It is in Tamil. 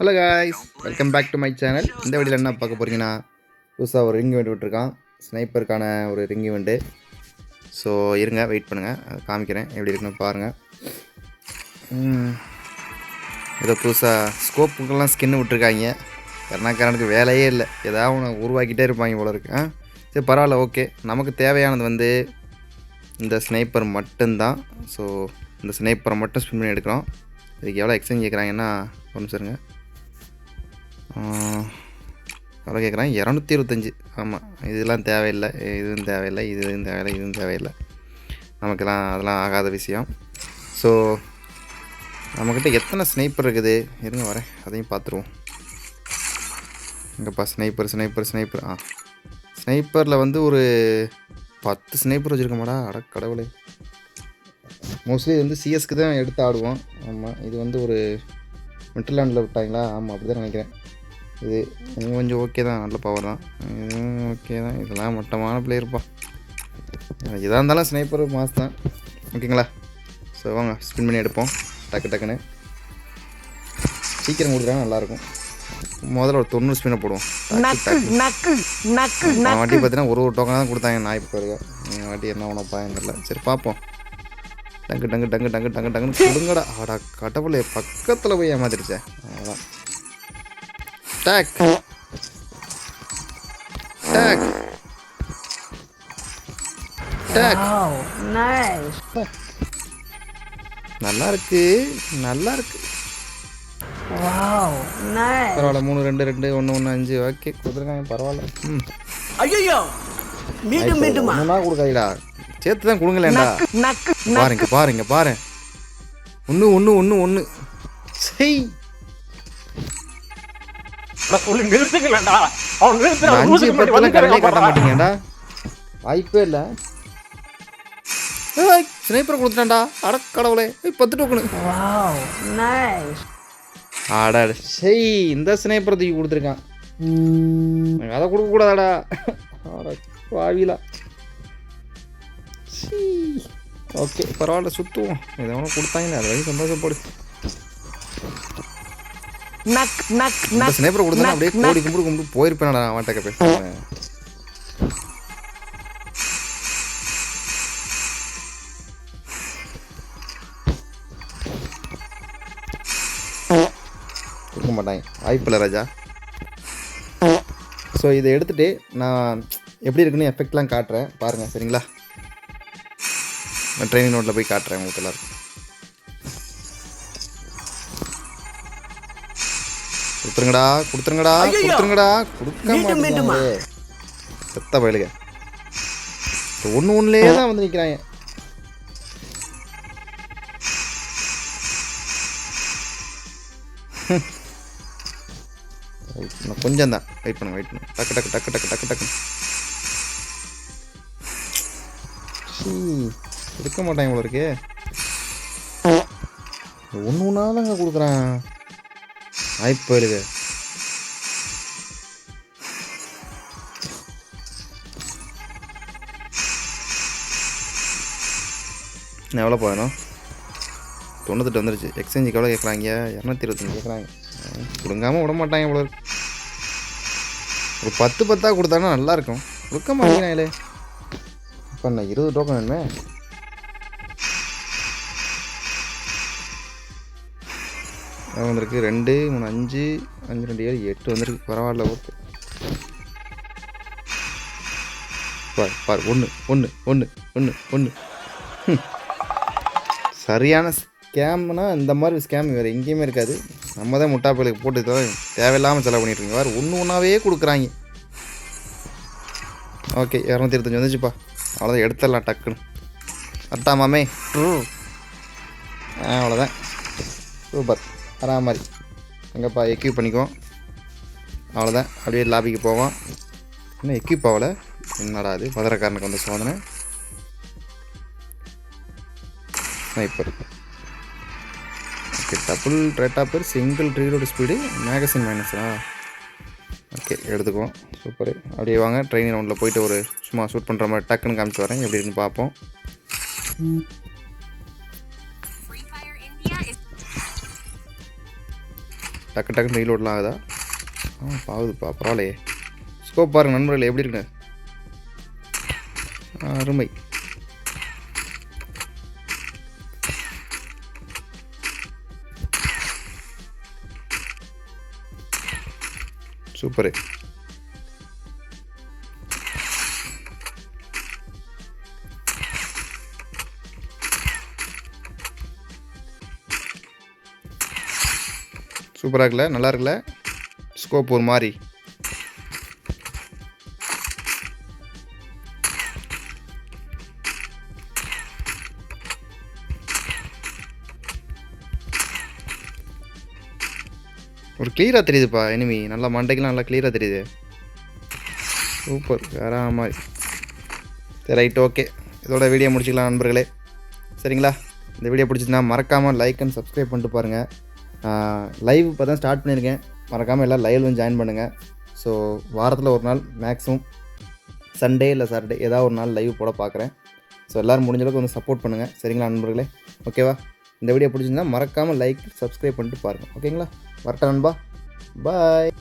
Hello guys, welcome back to my channel. இந்த வீடியோவில் என்ன பார்க்க போகிறீங்கன்னா, புதுசாக ஒரு ரிங் இவெண்ட் விட்டுருக்கான். ஸ்னைப்பருக்கான ஒரு ரிங் இவெண்ட்டு. ஸோ இருங்க, வெயிட் பண்ணுங்கள், அதை காமிக்கிறேன் எப்படி இருக்குன்னு பாருங்கள். ஏதோ புதுசாக ஸ்கோப்புக்கெல்லாம் ஸ்கின்னு விட்டுருக்காங்க. கருணாக்காரனுக்கு வேலையே இல்லை, ஏதாவது ஒன்று உருவாக்கிட்டே இருப்பாங்க போல இருக்கு. சரி பரவாயில்ல, ஓகே. நமக்கு தேவையானது வந்து இந்த ஸ்னைப்பர் மட்டும்தான். ஸோ இந்த ஸ்னைப்பரை மட்டும் ஸ்பின் பண்ணி எடுக்கிறோம். இதுக்கு எவ்வளோ எக்ஸ்சேஞ்ச் கேட்குறாங்கன்னா, ஒரு நிமிஷம் இருங்க. எவ்வளோ கேட்குறாங்க? 225. ஆமாம், இதெல்லாம் தேவையில்லை, இதுவும் தேவையில்லை, இதுவும் தேவையில்லை, இதுவும் தேவையில்லை. நமக்கெல்லாம் அதெல்லாம் ஆகாத விஷயம். ஸோ நம்மக்கிட்ட எத்தனை ஸ்னைப்பர் இருக்குது இருங்க வரேன், அதையும் பார்த்துருவோம். இங்கேப்பா ஸ்னைப்பர் ஸ்னைப்பர் ஸ்னைப்பர் ஸ்னைப்பரில் வந்து ஒரு 10 ஸ்னைப்பர் வச்சுருக்கோமாடா. அட கடவுளே. மோஸ்ட்லி இது வந்து சிஎஸ்க்கு தான் எடுத்து ஆடுவோம். ஆமாம், இது வந்து ஒரு மிட்டர்லேண்டில் விட்டாங்களா? ஆமாம், அப்படி தான் நினைக்கிறேன். இது கொஞ்சம் ஓகே தான், நல்ல பவர் தான். இதுவும் ஓகே தான். இதெல்லாம் மட்டமான பிளேயர்ப்பா. எதாக இருந்தாலும் ஸ்னைப்பர் மாஸ் தான். ஓகேங்களா? ஸோ வாங்க ஸ்பின் பண்ணி எடுப்போம் டக்கு டக்குன்னு. சீக்கிரம் கொடுக்குறாங்க, நல்லாயிருக்கும். முதல்ல ஒரு 90 ஸ்பின்னை போடுவோம். வாட்டி பார்த்தீங்கன்னா ஒரு டோக்கனாக தான் கொடுத்தாங்க. நான் இப்போ இருக்கேன் வாட்டி என்ன ஒன்றும் தெரியல. சரி பார்ப்போம். டங்கு டங்கு டங்கு டங்கு டங்கு டங்குன்னு கொடுங்கடா. ஆடா கடவுளே, பக்கத்தில் போய் ஏமாத்திருச்சேன். அவ்வளோதான். Take take take. நல்லா இருக்கு, நல்லா இருக்கு. பரவாயில்ல. 3 2 2 1 1 5 ஓகே கொடுத்துருக்காங்க, பரவாயில்ல. ஐயோ மீண்டும் மீண்டும் கொடுக்காதீடா, சேர்த்து தான் கொடுங்களேன்டா. பாருங்க பாருங்க பாரு, ஒன்று ஒன்று ஒன்று ஒன்று. சரி அஞ்சு பத்தெல்லாம் கடையிலே காட்ட மாட்டீங்கடா, வாய்ப்பே இல்லை. ஸ்னைப்பர் கொடுத்துட்டான்டா. அட கடவுளே, 10 டோக்கனு. ஆடா சரி, இந்த ஸ்னைப்பர் தூக்கி கொடுத்துருக்கான். அதை கொடுக்கக்கூடாதாடா. வாவிலா. ஓகே பரவாயில்ல, சுற்றுவோம். இதை ஒன்று கொடுத்தாங்க, அது வரைக்கும் சந்தோஷப்படு. இந்த ஸ்னைப்பரை கொடுத்தா அப்படியே கோடி கும்பிட்டு போயிருப்பேன்டா வாட்டக்க பேச. கொடுக்க மாட்டாங்க, வாய்ப்பில்லை ராஜா. ஸோ இதை எடுத்துகிட்டு நான் எப்படி இருக்குன்னு எஃபெக்ட்லாம் காட்டுறேன் பாருங்கள், சரிங்களா? நான் ட்ரைனிங் நோட்டில் போய் காட்டுறேன் உங்களுக்கு எல்லாருக்கும். கொடுத்துருங்கடா கொடுத்துருங்கடா கொடுத்துருங்கடா. கொடுக்க மாட்டேங்குது செத்த பயலுங்க. ஒன்று ஒன்றுலேயே தான் வந்து நிற்கிறாங்க. கொஞ்சம் தான் வெயிட் பண்ணு. டக்கு டக்கு டக்கு டக்கு டக்கு டக்கு. எடுக்க மாட்டாங்க இவ்வளோ இருக்கே. ஒன்று ஒன்றாதாங்க கொடுக்குறான், வாய்ப்பு எழுது. எவ்வளோ போகணும்? 98 வந்துருச்சு. எக்ஸ்சேஞ்சுக்கு எவ்வளோ கேட்குறாங்க? 225 கேட்குறாங்க. கொடுங்காமல் விட மாட்டாங்க இவ்வளோ. ஒரு 10 கொடுத்தாங்கன்னா நல்லாயிருக்கும். கொடுக்க மாட்டேங்கிறாங்களே. இப்போ நான் 20 டோக்கன் வேணுமே. வந்திருக்கு 2 3 5 5 2 7 8 வந்துருக்கு. பரவாயில்ல, ஓகே. பாரு பாரு, 1 1 1 1 1. சரியான ஸ்கேம்னா இந்த மாதிரி ஸ்கேம் வேறு எங்கேயுமே இருக்காது. நம்ம தான் முட்டாப்பைகளுக்கு போட்டு தான் தேவையில்லாமல் செலவு பண்ணிட்டுருங்க. வேறு ஒன்று ஒன்றாவே கொடுக்குறாங்க. ஓகே 225 வந்துச்சுப்பா. அவ்வளோதான், எடுத்துடலாம் டக்குன்னு. அட்டாமாமே அவ்வளோதான், சூப்பர். வரா மாதிரி எங்கப்பா எக்யூப் பண்ணிக்குவோம். அவ்வளோதான், அப்படியே லாபிக்கு போவோம். இன்னும் எக்யூப் ஆகலை, என்னடா அது மதுரக்காரனுக்கு வந்து சோதனை. Sniper okay, double rate of fire, single reload speed, magazine மைனஸா. ஓகே எடுத்துக்குவோம், சூப்பர். அப்படியே வாங்க ட்ரைனிங் ரவுண்டில் போயிட்டு ஒரு சும்மா ஷூட் பண்ணுற மாதிரி டக்குன்னு காமிச்சு வரேன், எப்படி இருக்குன்னு பார்ப்போம். டக்கு டக்குன்னு ரீலோட்லாம் ஆகுதா? ஆகுதுப்பா, பரவாயில்லையே. ஸ்கோப் பாருங்கள் நண்பர்களே எப்படி இருக்குன்னு. அருமை. சூப்பரு. சூப்பராக இருக்குல்ல, நல்லா இருக்குல்ல. ஸ்கோப் ஒரு மாதிரி. ஒரு கிளியராக தெரியுதுப்பா எனிமி, நல்லா மண்டைக்கெலாம் நல்லா கிளியராக தெரியுது. சூப்பர், வேற மாதிரி. சரி ரைட், ஓகே. இதோட வீடியோ முடிச்சிக்கலாம் நண்பர்களே, சரிங்களா? இந்த வீடியோ பிடிச்சிதுன்னா மறக்காமல் லைக் அண்ட் சப்ஸ்கிரைப் பண்ணிட்டு பாருங்கள். லைவ் இப்போ தான் ஸ்டார்ட் பண்ணியிருக்கேன், மறக்காமல் எல்லாம் லைவ் வந்து ஜாயின் பண்ணுங்கள். ஸோ வாரத்தில் ஒரு நாள் மேக்ஸிமம் சண்டே இல்லை சாட்டர்டே ஏதாவது ஒரு நாள் லைவ் போட பார்க்குறேன். ஸோ எல்லோரும் முடிஞ்ச அளவுக்கு வந்து சப்போர்ட் பண்ணுங்கள், சரிங்களா நண்பர்களே? ஓகேவா? இந்த வீடியோ பிடிச்சிருந்தா மறக்காமல் லைக் சப்ஸ்கிரைப் பண்ணிட்டு பாருங்கள், ஓகேங்களா? வரட்டா நண்பா, பாய்.